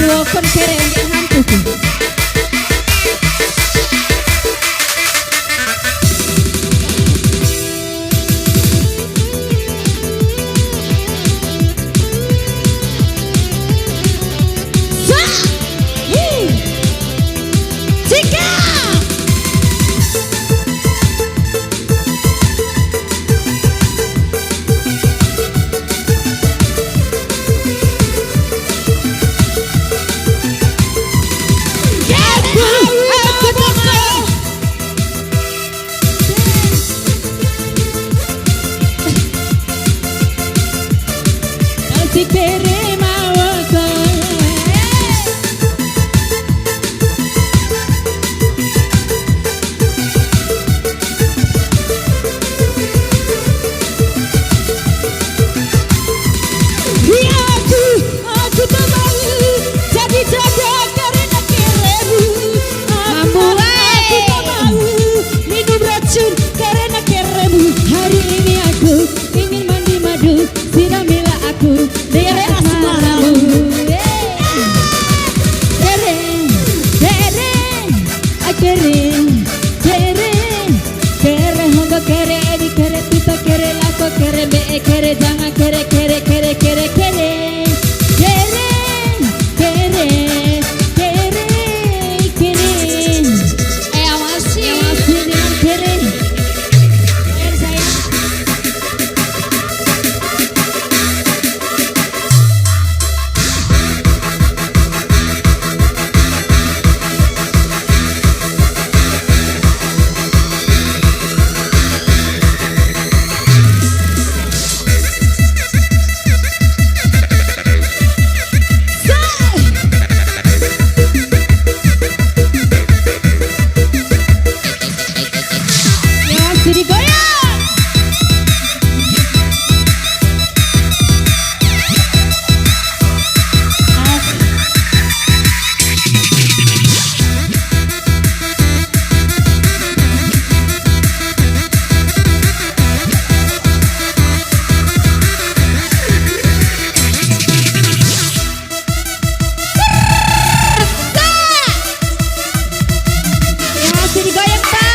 duo kon kere yang hantu. Si quiere mawako aku tak mau jadi jaga karena keremu. Aku tak mau minum racun karena keremu. Hari ini aku ingin mandi madu, siramilah aku dengan asmaramu. Kere hongo kere di kere pipa kere lako kere be kere jangan kere awasi dengan kere saya. Jadi goyang. Jadi goyang pak.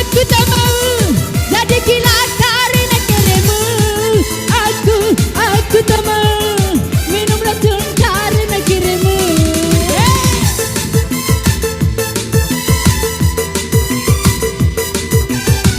Aku tak mau jadi gila karena keremu. Aku tak mau minum racun karena keremu.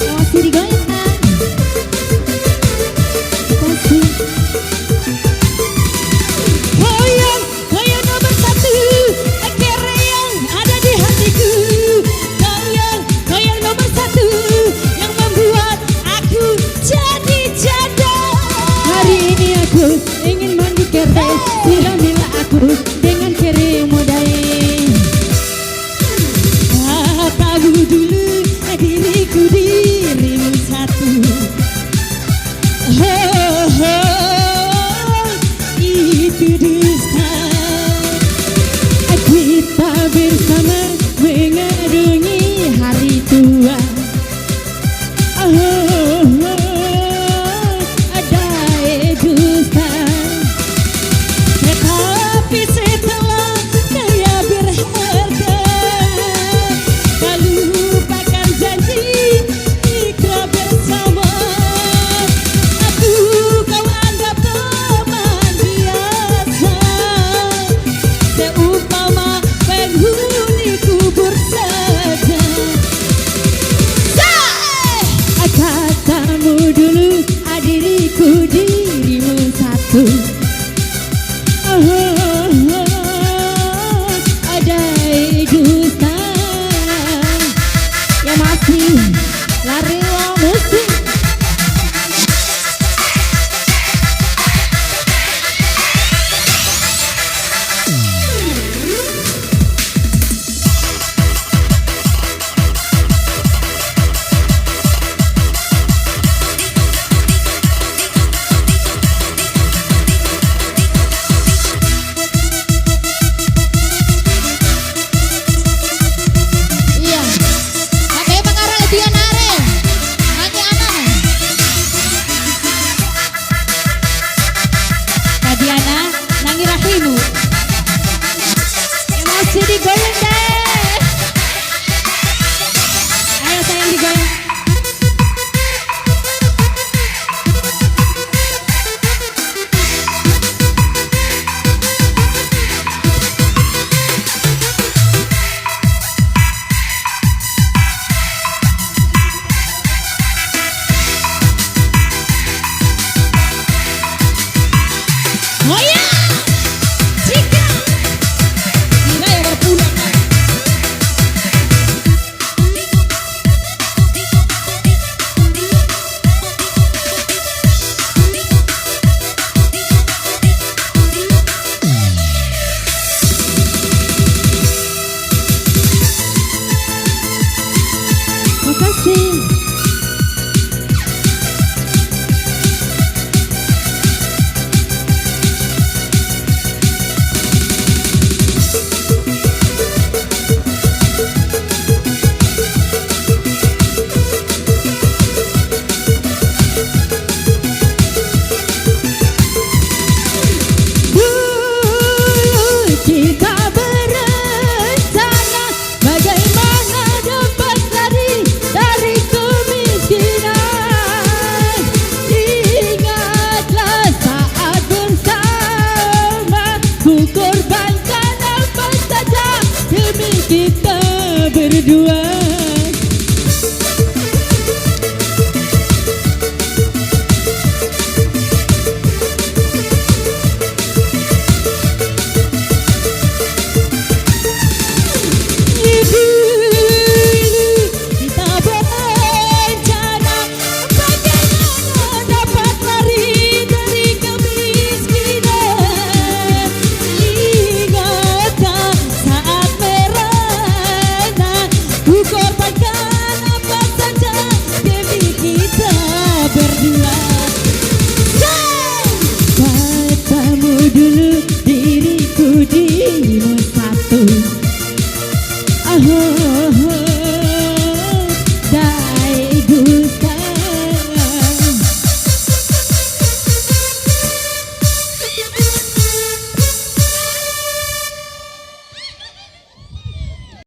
Masih digoyang. Goyang nomor satu, kere yang ada di hatiku. Goyang nomor satu yang membuat aku jadi janda. Hari ini aku ingin mandi kere, siramilah aku dengan kere modai. Tahu dulu diriku dirimu satu. Itu dusta. Kita bersama mengarungi hari tua. Ada dusta, tetapi setelah saya berharga, tak lupakan janji ikrar bersama. Aku kau anggap teman biasa, seumpama penghuni kubur saja. Katamu dulu diriku dirimu satu. Ada dusta. digoyang deh. Ayo sayang digoyang. Oh ya, Cika. Gila ya berpulang. Makasih. Kita berencana bagaimana dapat lari dari kemiskinan. Ingatlah saat bersama ku korbankan apa saja demi kita berdua.